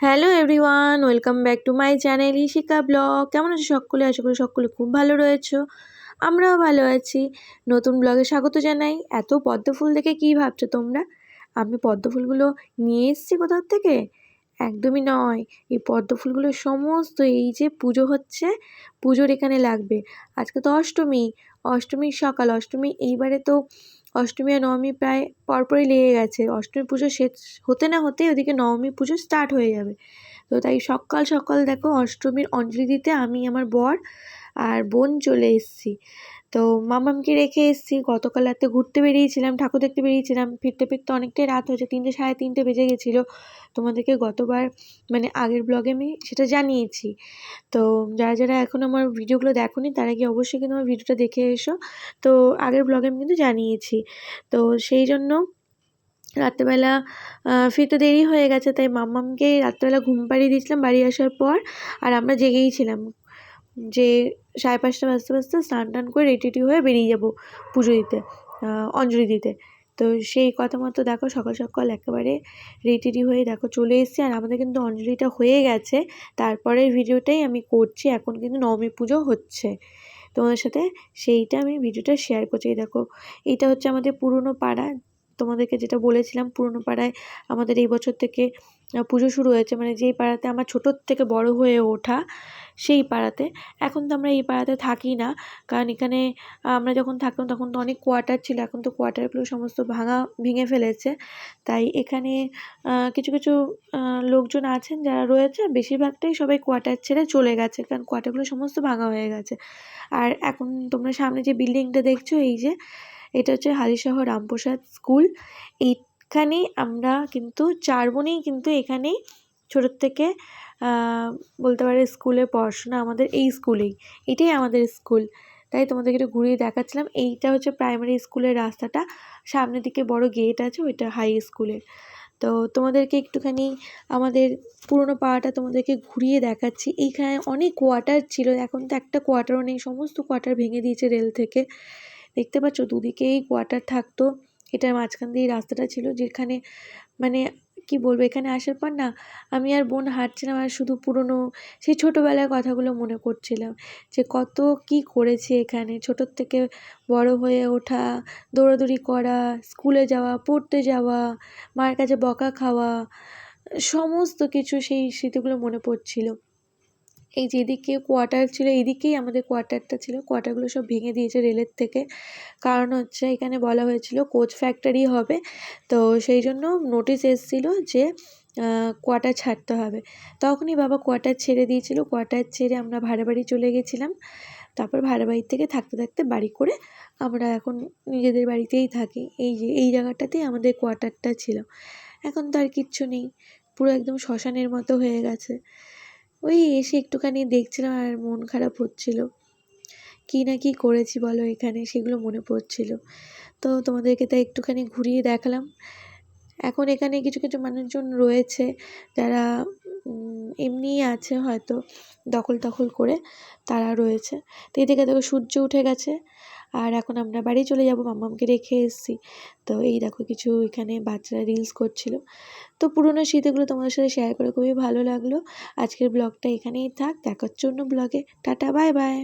Hello everyone, welcome back to my channel Ishika blog. কেমন আছো সকলে? আশা করি সকলে খুব ভালো রয়েছো। আমরাও ভালো আছি। নতুন ব্লগে স্বাগত জানাই। এত পদ্ম ফুল দেখে কী ভাবছো তোমরা? আমি পদ্ম ফুলগুলো নিয়ে এসেছি কোথাও থেকে? একদমই নয়। এই পদ্ম ফুলগুলো সমস্ত এই যে পুজো হচ্ছে, পুজোর এখানে লাগবে। আজকে তো অষ্টমী, অষ্টমীর সকাল। অষ্টমী এইবারে তো অষ্টমী আর নবমী প্রায় পরপরই লেগে গেছে। অষ্টমী পুজো শেষ হতে না হতেই ওদিকে নবমী পুজো স্টার্ট হয়ে যাবে। তো তাই সকাল সকাল দেখো অষ্টমীর অঞ্জলি দিতে আমি, আমার বর আর বোন চলে এসেছি। তো মামামকে রেখে এসেছি। গতকাল রাতে ঘুরতে বেরিয়েছিলাম, ঠাকুর দেখতে বেরিয়েছিলাম। ফিরতে ফিরতে অনেকটাই রাত হয়েছে, 3টে সাড়ে 3টে বেজে গেছিলো। তোমাদেরকে গতবার মানে আগের ব্লগে আমি সেটা জানিয়েছি। তো যারা যারা এখনও আমার ভিডিওগুলো দেখোনি তারা গিয়ে অবশ্যই কিন্তু আমার ভিডিওটা দেখে এসো। তো আগের ব্লগে আমি কিন্তু জানিয়েছি। তো সেই জন্য রাত্রেবেলা ফিরতে দেরি হয়ে গেছে, তাই মাম্মামকে রাত্রেবেলা ঘুম পাড়িয়ে দিয়েছিলাম বাড়ি আসার পর। আর আমরা জেগেই ছিলাম যে 5:30 বাজতে বাজতে স্নান টান করে রেডি হয়ে বেরিয়ে যাব পুজো দিতে, অঞ্জলি দিতে। তো সেই কথা মতো দেখো সকাল সকাল একেবারে রেডি হয়ে দেখো চলে এসেছি। আর আমাদের কিন্তু অঞ্জলিটা হয়ে গেছে, তারপরের ভিডিওটাই আমি করছি। এখন কিন্তু নবমী পুজো হচ্ছে, তোমাদের সাথে সেইটা আমি ভিডিওটা শেয়ার করছি। দেখো এইটা হচ্ছে আমাদের পুরনো পাড়া। তোমাদেরকে যেটা বলেছিলাম, পুরনো পাড়ায় আমাদের এই বছর থেকে পুজো শুরু হয়েছে, মানে যেই পাড়াতে আমার ছোটোর থেকে বড় হয়ে ওঠা সেই পাড়াতে। এখন তো আমরা এই পাড়াতে থাকি না, কারণ এখানে আমরা যখন থাকতাম তখন তো অনেক কোয়ার্টার ছিল। এখন তো কোয়ার্টারগুলো সমস্ত ভেঙে ফেলেছে। তাই এখানে কিছু কিছু লোকজন আছেন যারা রয়েছে, বেশিরভাগটাই সবাই কোয়ার্টার ছেড়ে চলে গেছে, কারণ কোয়ার্টারগুলো সমস্ত ভাঙা হয়ে গেছে। আর এখন তোমরা সামনে যে বিল্ডিংটা দেখছো, এই যে এটা হচ্ছে হালিশহর রামপ্রসাদ স্কুল। এইখানেই আমরা কিন্তু 4 বোনেই কিন্তু এখানেই ছোটোর থেকে বলতে পারে স্কুলে পড়াশোনা আমাদের এই স্কুলেই। এটাই আমাদের স্কুল, তাই তোমাদেরকে একটু ঘুরিয়ে দেখাচ্ছিলাম। এইটা হচ্ছে প্রাইমারি স্কুলের রাস্তাটা, সামনের দিকে বড় গেট আছে, ওইটা হাই স্কুলের। তো তোমাদেরকে একটুখানি আমাদের পুরোনো পাড়াটা তোমাদেরকে ঘুরিয়ে দেখাচ্ছি। এইখানে অনেক কোয়ার্টার ছিল, এখন তো একটা কোয়ার্টারও নেই, সমস্ত কোয়ার্টার ভেঙে দিয়েছে রেল থেকে। দেখতে পাচ্ছ দুদিকেই কোয়ার্টার থাকতো। এটার মাঝখান দিয়ে রাস্তাটা ছিল, যেখানে মানে কি বলবো, এখানে আসার পর না আমি আর বোন হাঁটছিলাম আর শুধু পুরনো সেই ছোটোবেলার কথাগুলো মনে করছিলাম, যে কত কি করেছি এখানে। ছোটোর থেকে বড় হয়ে ওঠা, দৌড়াদৌড়ি করা, স্কুলে যাওয়া, পড়তে যাওয়া, মায়ের কাছে বকা খাওয়া, সমস্ত কিছু সেই স্মৃতিগুলো মনে পড়ছিল। এই যেদিকে কোয়ার্টার ছিল এইদিকেই আমাদের কোয়ার্টারটা ছিল। কোয়ার্টারগুলো সব ভেঙে দিয়েছে রেলের থেকে, কারণ হচ্ছে এখানে বলা হয়েছিল কোচ ফ্যাক্টরি হবে। তো সেই জন্য নোটিশ এসেছিলো যে কোয়ার্টার ছাড়তে হবে। তখনই বাবা কোয়ার্টার ছেড়ে দিয়েছিল। কোয়ার্টার ছেড়ে আমরা ভাড়া বাড়ি চলে গেছিলাম। তারপর ভাড়া বাড়ির থেকে থাকতে থাকতে বাড়ি করে আমরা এখন নিজেদের বাড়িতেই থাকি। এই যে এই জায়গাটাতেই আমাদের কোয়ার্টারটা ছিল। এখন তো আর কিচ্ছু নেই, পুরো একদম শ্মশানের মতো হয়ে গেছে। ওই এসে একটুখানি দেখছিলাম আর মন খারাপ হচ্ছিল। কী না কী করেছি বলো এখানে, সেগুলো মনে পড়ছিল। তো তোমাদেরকে তাই একটুখানি ঘুরিয়ে দেখালাম। এখন এখানে কিছু কিছু মানুষজন রয়েছে যারা এমনিই আছে, হয়তো দখল করে তারা রয়েছে। তো এদিকে দেখো সূর্য উঠে গেছে, আর এখন আমরা বাড়ি চলে যাব, মাম্মামকে রেখে এসেছি। তো এই দেখো কিছু এখানে বাচ্চারা রিলস করছিল। তো পুরোনো স্মৃতিগুলো তোমাদের সাথে শেয়ার করে খুবই ভালো লাগলো। আজকের ব্লগটা এখানেই থাক, দেখার জন্য ব্লগে টাটা, বাই বাই।